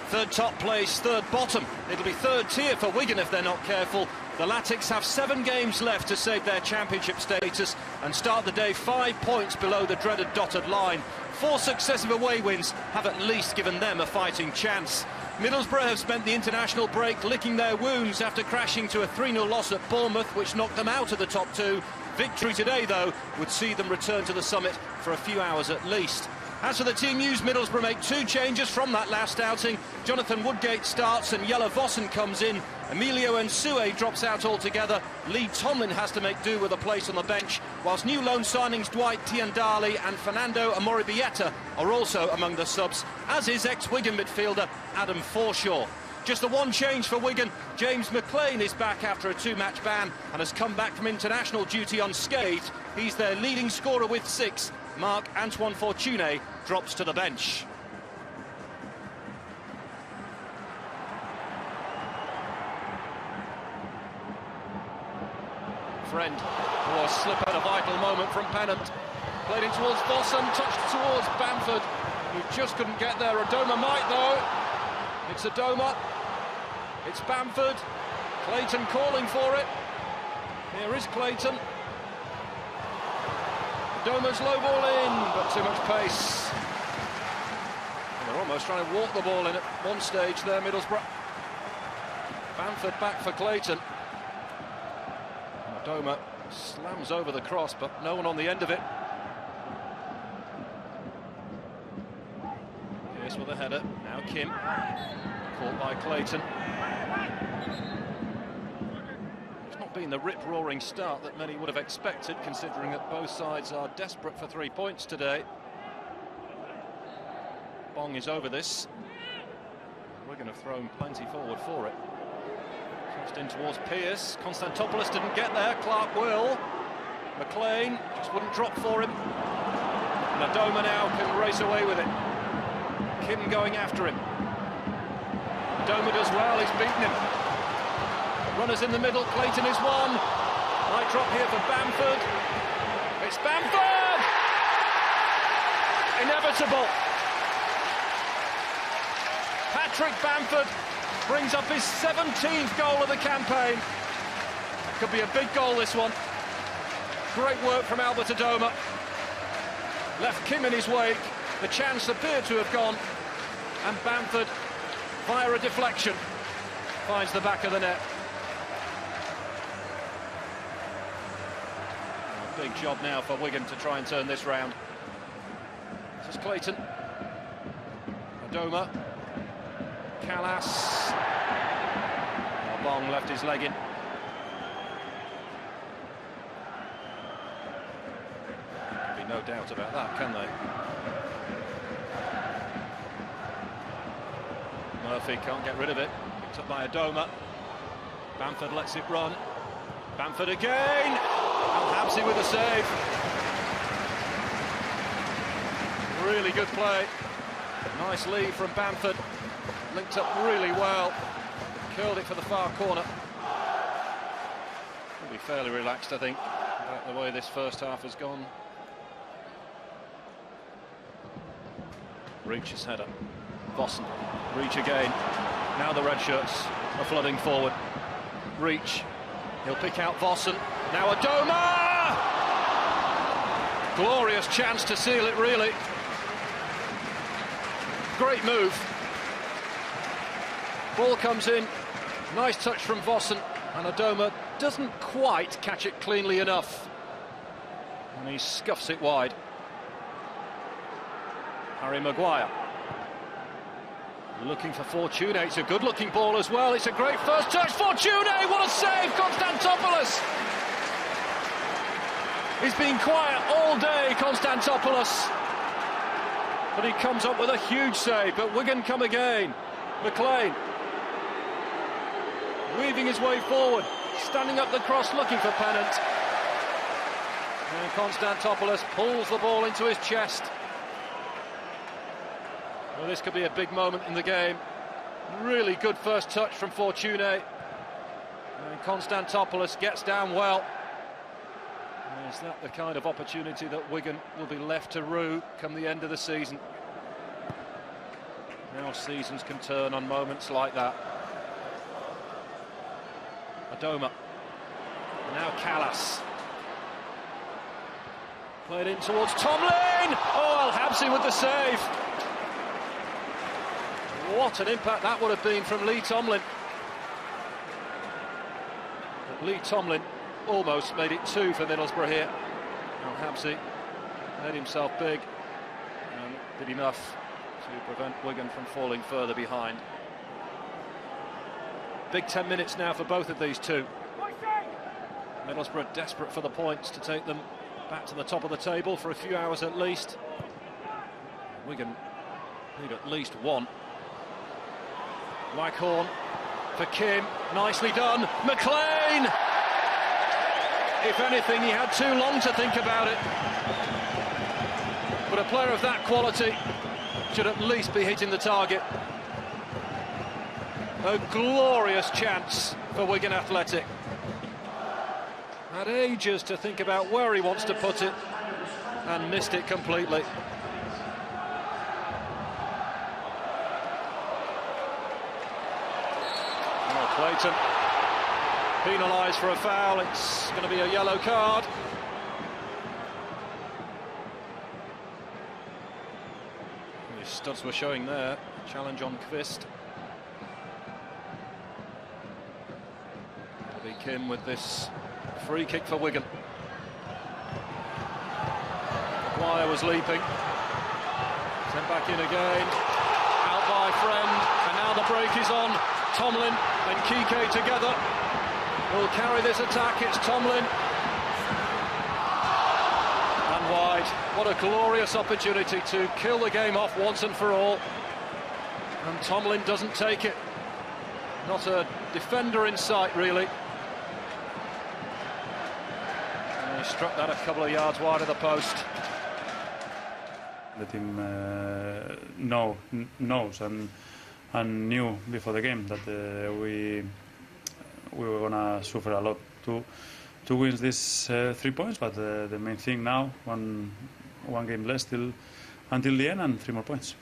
Third top place, third bottom. It'll be third tier for Wigan if they're not careful. The Latics have 7 games left to save their championship status and start the day 5 points below the dreaded dotted line. 4 successive away wins have at least given them a fighting chance. Middlesbrough have spent the international break licking their wounds after crashing to a 3-0 loss at Bournemouth, which knocked them out of the top 2. Victory today, though, would see them return to the summit for a few hours at least. As for the team news, Middlesbrough make 2 changes from that last outing. Jonathan Woodgate starts and Jelle Vossen comes in. Emilio Nsue drops out altogether. Lee Tomlin has to make do with a place on the bench, whilst new loan signings Dwight Tiandali and Fernando Amoribieta are also among the subs, as is ex-Wigan midfielder Adam Forshaw. Just the one change for Wigan. James McLean is back after a 2-match ban and has come back from international duty unscathed. He's their leading scorer with 6. Marc-Antoine Fortuné drops to the bench. Friend, a slip at a vital moment from Pennant. Played in towards Vossen, touched towards Bamford, who just couldn't get there. Adoma might, though. It's Adoma. It's Bamford. Clayton calling for it. Here is Clayton. Adoma's low ball in, but too much pace. And they're almost trying to walk the ball in at one stage there, Middlesbrough. Bamford back for Clayton. Adoma slams over the cross, but no one on the end of it. Here's with a header. Now Kim. Caught by Clayton. It's not been the rip-roaring start that many would have expected, considering that both sides are desperate for 3 points today. Bong is over this. We're going to have thrown plenty forward for it. Crossed in towards Pearce. Konstantopoulos didn't get there. Clark will. McLean just wouldn't drop for him. And Adoma now can race away with it. Kim going after him. Adoma does well, he's beaten him. Runners in the middle, Clayton is one. Might drop here for Bamford. It's Bamford! Inevitable. Patrick Bamford brings up his 17th goal of the campaign. Could be a big goal, this one. Great work from Albert Adoma. Left Kim in his wake. The chance appeared to have gone. And Bamford, via a deflection, finds the back of the net. A big job now for Wigan to try and turn this round. This is Clayton. Adoma. Callas. Bong left his leg in. Be no doubt about that, can they? Murphy can't get rid of it. Picked up by Adoma. Bamford lets it run. Bamford again. Habsy with a save. Really good play. Nice lead from Bamford. Linked up really well. Curled it for the far corner. He'll be fairly relaxed, I think, about the way this first half has gone. Reach's header. Vossen. Reach again. Now the red shirts are flooding forward. Reach. He'll pick out Vossen. Now Adoma! Glorious chance to seal it, really. Great move. Ball comes in. Nice touch from Vossen. And Adoma doesn't quite catch it cleanly enough. And he scuffs it wide. Harry Maguire. Looking for Fortuné. It's a good-looking ball as well. It's a great first touch. Fortuné! What a save! Konstantopoulos! He's been quiet all day, Konstantopoulos. But he comes up with a huge save. But Wigan come again. McLean. Weaving his way forward. Standing up the cross, looking for Pennant. And Konstantopoulos pulls the ball into his chest. Well, this could be a big moment in the game. Really good first touch from Fortuné. And Konstantopoulos gets down well. And is that the kind of opportunity that Wigan will be left to rue come the end of the season? Now seasons can turn on moments like that. Adoma. Now Callas. Played in towards Tomlin! Oh, El-Habsi with the save. What an impact that would have been from Lee Tomlin. But Lee Tomlin almost made it 2 for Middlesbrough here. El-Habsi made himself big and did enough to prevent Wigan from falling further behind. Big 10 minutes now for both of these two. Middlesbrough desperate for the points to take them back to the top of the table for a few hours at least. Wigan need at least one. Waghorn for Kim, nicely done. McLean! If anything, he had too long to think about it. But a player of that quality should at least be hitting the target. A glorious chance for Wigan Athletic. Had ages to think about where he wants to put it and missed it completely. Oh, Clayton penalised for a foul. It's going to be a yellow card. The studs were showing there. Challenge on Kvist. It'll be Kim with this free kick for Wigan. Maguire was leaping. Sent back in again. Out by Friend. And now the break is on. Tomlin and Kike together will carry this attack. It's Tomlin. And wide. What a glorious opportunity to kill the game off once and for all. And Tomlin doesn't take it. Not a defender in sight, really. And he struck that a couple of yards wide of the post. The team knows and knew before the game that we were gonna suffer a lot to win these 3 points. But the main thing now, one game less till until the end, and 3 more points.